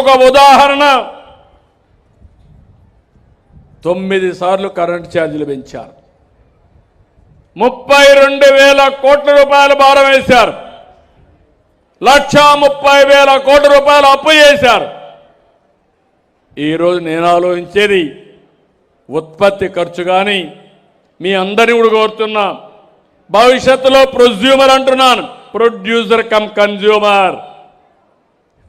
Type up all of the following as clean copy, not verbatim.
ఒక ఉదాహరణ 9 సార్లు కరెంటు ఛార్జీలు పెంచారు. 32,000 కోట్ల రూపాయలు భారం వేశారు. 1,30,000 కోట్ల రూపాయలు అప్పు చేశారు. ఈరోజు నేను ఆలోచించేది ఉత్పత్తి ఖర్చు కానీ మీ అందరినీ కూడా కోరుతున్నా, భవిష్యత్తులో ప్రొడ్యూసర్ అంటున్నాను, ప్రొడ్యూసర్ కమ్ కన్జ్యూమర్.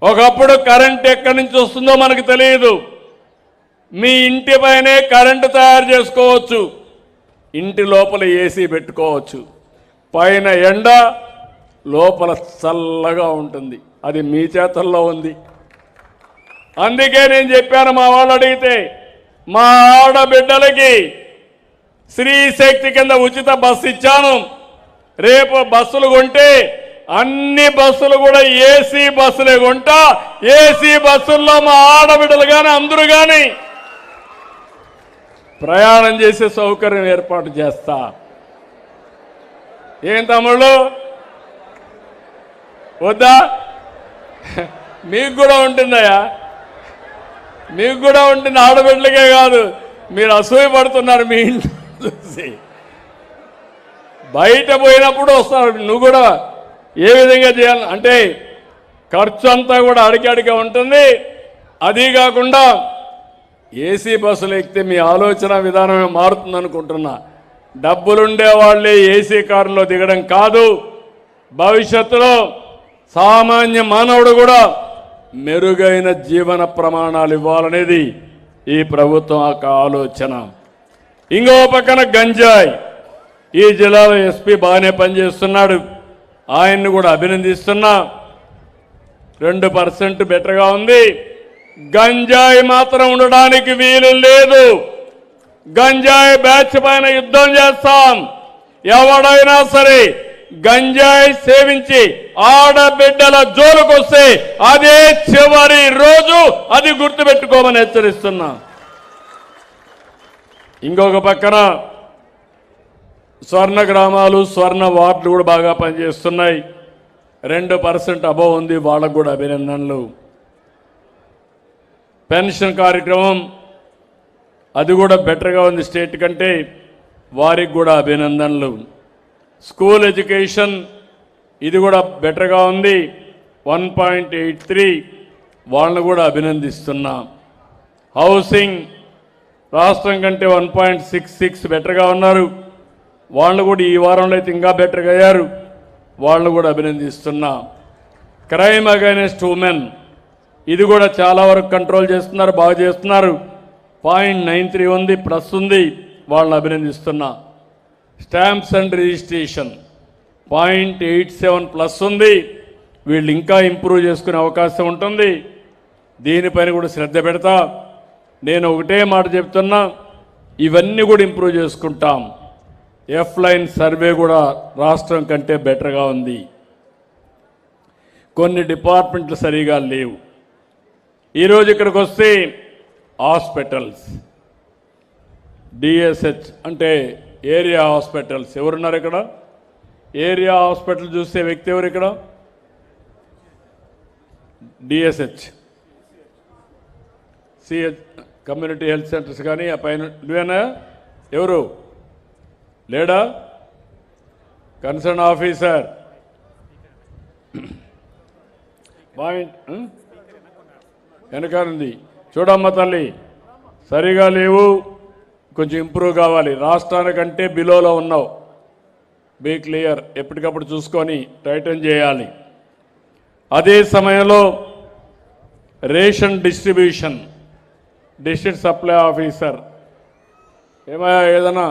ఒకప్పుడు కరెంట్ ఎక్కడి నుంచి వస్తుందో మనకు తెలియదు. మీ ఇంటి పైనే కరెంటు తయారు చేసుకోవచ్చు, ఇంటి లోపల ఏసీ పెట్టుకోవచ్చు, పైన ఎండ లోపల చల్లగా ఉంటుంది. అది మీ చేతల్లో ఉంది. అందుకే నేను చెప్పాను, మా వాళ్ళు అడిగితే మా ఆడబిడ్డలకి స్త్రీ శక్తి కింద ఉచిత బస్సు ఇచ్చాను. రేపు బస్సులు కొంటే అన్ని బస్సులు కూడా ఏసీ బస్సులే కొంటా. ఏసీ బస్సుల్లో మా ఆడబిడ్డలు కానీ అందరూ కానీ ప్రయాణం చేసే సౌకర్యం ఏర్పాటు చేస్తా. ఏం తమ్ముళ్ళు వద్దా? మీకు కూడా ఉంటుందయ్యా, మీకు కూడా ఉంటుంది. ఆడబిడ్డలకే కాదు, మీరు అసూయ పడుతున్నారు మీ ఇంట్లో చూసి. బయట పోయినప్పుడు వస్తారు. నువ్వు కూడా ఏ విధంగా చేయాలి అంటే ఖర్చు అంతా కూడా అడిగడిగా ఉంటుంది. అది కాకుండా ఏసీ బస్సులు ఎక్కితే మీ ఆలోచన విధానమే మారుతుంది అనుకుంటున్నా. డబ్బులుండే వాళ్ళే ఏసీ కారులో దిగడం కాదు, భవిష్యత్తులో సామాన్య మానవుడు కూడా మెరుగైన జీవన ప్రమాణాలు ఇవ్వాలనేది ఈ ప్రభుత్వం యొక్క ఆలోచన. ఇంకో పక్కన గంజాయి, ఈ జిల్లాలో ఎస్పీ బాగానే పనిచేస్తున్నాడు, ఆయన్ని కూడా అభినందిస్తున్నా. 2% బెటర్గా ఉంది. గంజాయి మాత్రం ఉండడానికి వీలు లేదు. గంజాయి బ్యాచ్ పైన యుద్ధం చేస్తాం. ఎవడైనా సరే గంజాయి సేవించి ఆడబిడ్డల జోలుకొస్తే అదే చివరి రోజు, అది గుర్తుపెట్టుకోమని హెచ్చరిస్తున్నా. ఇంకొక పక్కన స్వర్ణ గ్రామాలు, స్వర్ణ వార్డులు కూడా బాగా పనిచేస్తున్నాయి. 2% అబవ్ ఉంది, వాళ్ళకు కూడా అభినందనలు. పెన్షన్ కార్యక్రమం అది కూడా బెటర్గా ఉంది స్టేట్ కంటే, వారికి కూడా అభినందనలు. స్కూల్ ఎడ్యుకేషన్ ఇది కూడా బెటర్గా ఉంది, 1.83, వాళ్ళను కూడా అభినందిస్తున్నా. హౌసింగ్ రాష్ట్రం కంటే 1.66 బెటర్గా ఉన్నారు, వాళ్ళు కూడా ఈ వారంలో అయితే ఇంకా బెటర్గా అయ్యారు, వాళ్ళను కూడా అభినందిస్తున్నా. క్రైమ్ అగైనెస్ట్ ఉమెన్ ఇది కూడా చాలా వరకు కంట్రోల్ చేస్తున్నారు, బాగా చేస్తున్నారు. 0.93 ఉంది, ప్లస్ ఉంది, వాళ్ళని అభినందిస్తున్నా. స్టాంప్స్ అండ్ రిజిస్ట్రేషన్ 0.87 ప్లస్ ఉంది, వీళ్ళు ఇంకా ఇంప్రూవ్ చేసుకునే అవకాశం ఉంటుంది. దీనిపైన కూడా శ్రద్ధ పెడతా. నేను ఒకటే మాట చెప్తున్నా, ఇవన్నీ కూడా ఇంప్రూవ్ చేసుకుంటాం. ఎఫ్లైన్ సర్వే కూడా రాష్ట్రం కంటే బెటర్గా ఉంది. కొన్ని డిపార్ట్మెంట్లు సరిగా లేవు. ఈరోజు ఇక్కడికి వస్తే హాస్పిటల్స్, డిఎస్హెచ్ అంటే ఏరియా హాస్పిటల్స్, ఎవరున్నారు ఇక్కడ? ఏరియా హాస్పిటల్ చూసే వ్యక్తి ఎవరు ఇక్కడ? DSH, CH community health centres కానీ ఆ పైన నువ్వేనా? ఎవరు లేడా? కన్సర్న్ ఆఫీసర్ వెనకానుంది చూడమ్మ తల్లి, సరిగా లేవు, కొంచెం ఇంప్రూవ్ కావాలి. రాష్ట్రానికంటే బిలోలో ఉన్నావు, బీ క్లియర్, ఎప్పటికప్పుడు చూసుకొని టైటన్ చేయాలి. అదే సమయంలో ration distribution, district supply officer, ఏమయ్యా ఏదైనా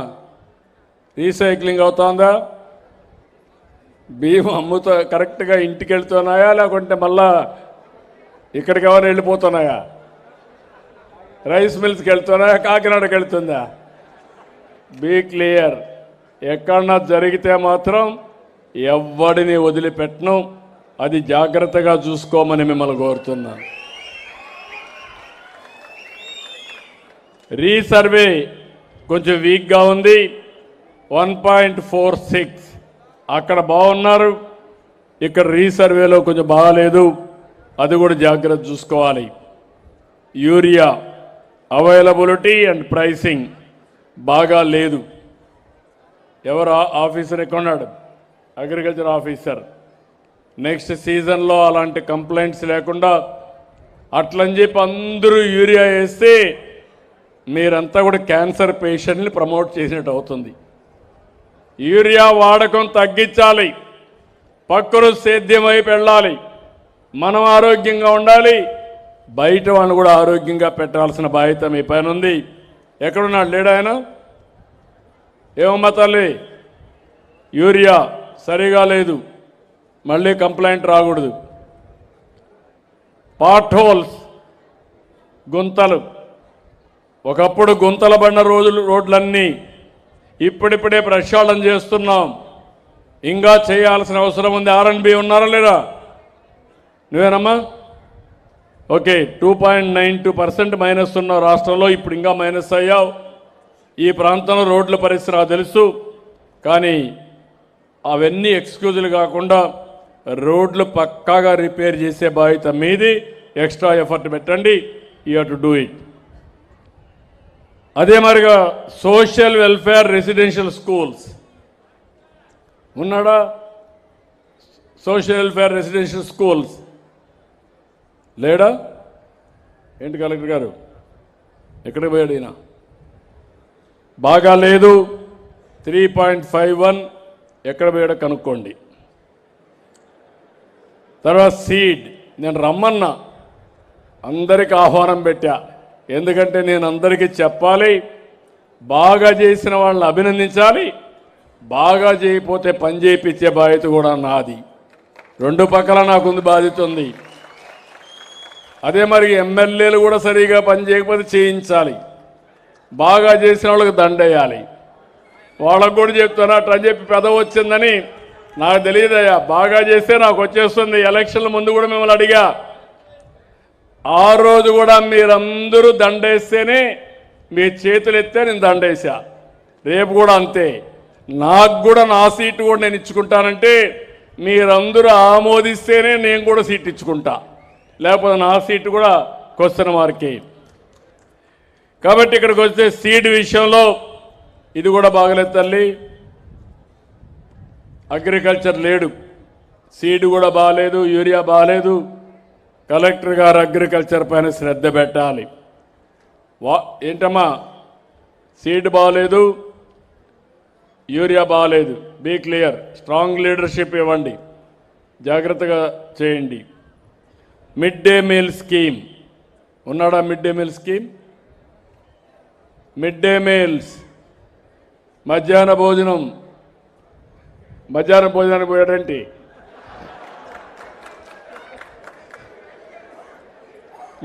రీసైక్లింగ్ అవుతుందా? బియ్యం అమ్ముతా కరెక్ట్గా ఇంటికి వెళ్తున్నాయా, లేకుంటే మళ్ళా ఇక్కడికి ఎవరైనా వెళ్ళిపోతున్నాయా? రైస్ మిల్స్కి వెళ్తున్నాయా, కాకినాడకి వెళ్తుందా? Be clear. ఎక్కడన్నా జరిగితే మాత్రం ఎవ్వడిని వదిలిపెట్టను, అది జాగ్రత్తగా చూసుకోమని మిమ్మల్ని కోరుతున్నాను. రీసర్వే కొంచెం వీక్గా ఉంది, 1.46 అక్కడ బాగున్నారు, ఇక్కడ రీసర్వేలో కొంచెం బాగాలేదు, అది కూడా జాగ్రత్త చూసుకోవాలి. యూరియా అవైలబిలిటీ అండ్ ప్రైసింగ్ బాగా లేదు. ఎవరు ఆఫీసర్ ఎక్కున్నాడు? Agriculture officer. నెక్స్ట్ సీజన్లో అలాంటి కంప్లైంట్స్ లేకుండా అట్లని చెప్పి అందరూ యూరియా వేస్తే మీరంతా కూడా క్యాన్సర్ పేషెంట్ని ప్రమోట్ చేసినట్టు అవుతుంది. యూరియా వాడకం తగ్గించాలి, పక్కరు సేద్యం వైపు వెళ్ళాలి, మనం ఆరోగ్యంగా ఉండాలి, బయట వాళ్ళు కూడా ఆరోగ్యంగా పెట్టాల్సిన బాధ్యత మీ పైన ఉంది. ఎక్కడున్నాడు? లేడు ఆయన? ఏమమ్మా తల్లి, యూరియా సరిగా లేదు, మళ్ళీ కంప్లైంట్ రాకూడదు. పాట్ హోల్స్, గుంతలు, ఒకప్పుడు గుంతల పడిన రోడ్లన్నీ ఇప్పుడిప్పుడే ప్రక్షాళన చేస్తున్నాం. ఇంకా చేయాల్సిన అవసరం ఉంది. R&B ఉన్నారా లేరా? నువ్వేనమ్మా? ఓకే, 2.92% మైనస్ ఉన్న రాష్ట్రంలో ఇప్పుడు ఇంకా మైనస్ అయ్యావు. ఈ ప్రాంతంలో రోడ్ల పరిస్థితి నాకు తెలుసు, కానీ అవన్నీ ఎక్స్క్యూజులు కాకుండా రోడ్లు పక్కాగా రిపేర్ చేసే బాధ్యత మీది. ఎక్స్ట్రా ఎఫర్ట్ పెట్టండి. You have to do it. అదే మరిగా సోషల్ వెల్ఫేర్ రెసిడెన్షియల్ స్కూల్స్ ఉన్నాడా? సోషల్ వెల్ఫేర్ రెసిడెన్షియల్ స్కూల్స్ లేడా? ఏంటి కలెక్టర్ గారు, ఎక్కడికి పోయాడు ఈయన? బాగా లేదు. 3.51 ఎక్కడ పోయాడో కనుక్కోండి. తర్వాత సీడ్, నేను రమ్మన్నా, అందరికి ఆహ్వానం పెట్టా. ఎందుకంటే నేను అందరికీ చెప్పాలి, బాగా చేసిన వాళ్ళని అభినందించాలి, బాగా చేయకపోతే పని చేయించే బాధ్యత కూడా నాది. రెండు పక్కల నాకుంది బాధ్యత ఉంది. అదే మరి ఎమ్మెల్యేలు కూడా సరిగా పని చేయకపోతే చేయించాలి, బాగా చేసిన వాళ్ళకి దండేయాలి. వాళ్ళకు కూడా చెప్తున్నా, అట్లా చెప్పి పెదవి వచ్చిందని నాకు తెలియదయ్యా. బాగా చేస్తే నాకు వచ్చేస్తుంది. ఎలక్షన్ల ముందు కూడా మిమ్మల్ని అడిగా, ఆ రోజు కూడా మీరందరూ దండేస్తేనే మీ చేతులు ఎత్తే నేను దండేసా. రేపు కూడా అంతే. నాకు కూడా నా సీటు కూడా నేను ఇచ్చుకుంటానంటే మీరందరూ ఆమోదిస్తేనే నేను కూడా సీట్ ఇచ్చుకుంటా, లేకపోతే నా సీటు కూడా క్వశ్చన్ మార్కే. కాబట్టి ఇక్కడికి వస్తే సీడ్ విషయంలో ఇది కూడా బాగలేదు తల్లి. అగ్రికల్చర్ లేడు, సీడ్ కూడా బాగాలేదు, యూరియా బాగాలేదు. కలెక్టర్ గారు అగ్రికల్చర్ పైన శ్రద్ధ పెట్టాలి. ఏంటమ్మా, సీడ్ బాగాలేదు, యూరియా బాగాలేదు. బీ క్లియర్, స్ట్రాంగ్ లీడర్షిప్ ఇవ్వండి, జాగ్రత్తగా చేయండి. మిడ్ డే మీల్ స్కీమ్ ఉన్నాడా? Mid day meal scheme, mid day meals, మధ్యాహ్న భోజనానికి పోయాడంటే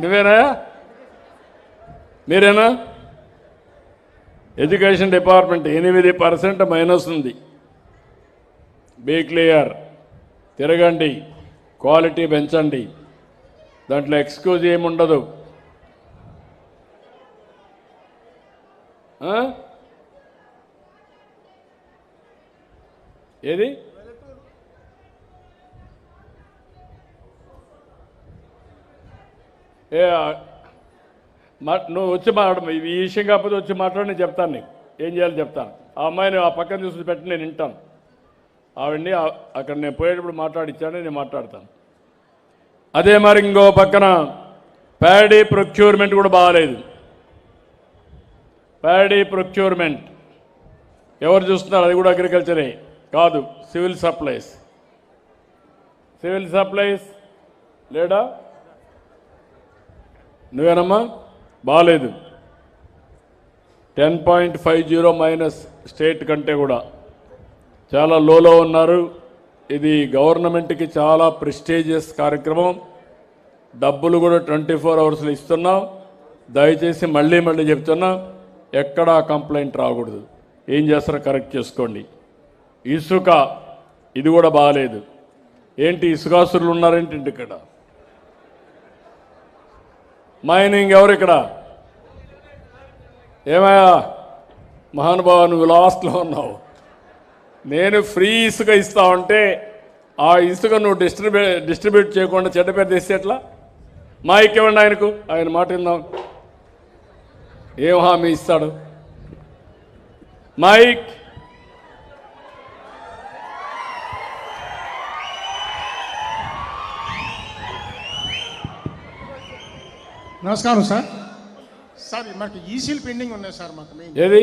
నువ్వేనా? మీరేనా? ఎడ్యుకేషన్ డిపార్ట్మెంట్ 8% మైనస్ ఉంది. బీ క్లియర్, తిరగండి, క్వాలిటీ పెంచండి, దాంట్లో ఎక్స్క్యూజ్ ఏముండదు. ఏది నువ్వు వచ్చి మాట్లాడు. ఈ విషయం కాకపోతే వచ్చి మాట్లాడి నేను చెప్తాను, నీకు ఏం చేయాలో చెప్తాను. ఆ అమ్మాయిని ఆ పక్కన చూసి పెట్టి నేను వింటాను. ఆవిడ్ని అక్కడ నేను పోయేటప్పుడు మాట్లాడిచ్చాను, నేను మాట్లాడతాను. అదే మరి ఇంకో పక్కన ప్యాడీ ప్రొక్యూర్మెంట్ కూడా బాగాలేదు. ప్యాడీ ప్రొక్యూర్మెంట్ ఎవరు చూస్తున్నారు? అది కూడా అగ్రికల్చరే కాదు, సివిల్ సప్లైస్. సివిల్ సప్లైస్ లేడా? నువ్వేనమ్మా? బాగాలేదు. 10.50 మైనస్ స్టేట్ కంటే కూడా చాలా లోలో ఉన్నారు. ఇది గవర్నమెంట్కి చాలా ప్రెస్టీజియస్ కార్యక్రమం. డబ్బులు కూడా 24 అవర్స్లో ఇస్తున్నాం. దయచేసి మళ్ళీ చెప్తున్నా, ఎక్కడా కంప్లైంట్ రాకూడదు. ఏం చేస్తారో కరెక్ట్ చేసుకోండి. ఇసుక, ఇది కూడా బాగాలేదు. ఏంటి ఇసుకాసురులు ఉన్నారేంటి ఇక్కడ? మైనింగ్ ఎవరు ఇక్కడ? ఏమయ్యా మహానుభావ, నువ్వు లాస్ట్లో ఉన్నావు. నేను ఫ్రీ ఇసుక ఇస్తా ఉంటే ఆ ఇసుక నువ్వు డిస్ట్రిబ్యూట్ చేయకుండా చెడ్డ పేరు తెస్తే ఎట్లా? మైక్ ఇవ్వండి ఆయనకు, ఆయన మాట విందాం. ఏం హామీ ఇస్తాడు? మైక్. నమస్కారం సార్. సార్ మాకు ఈసీలు పెండింగ్ ఉన్నాయి సార్. మాకు ఏది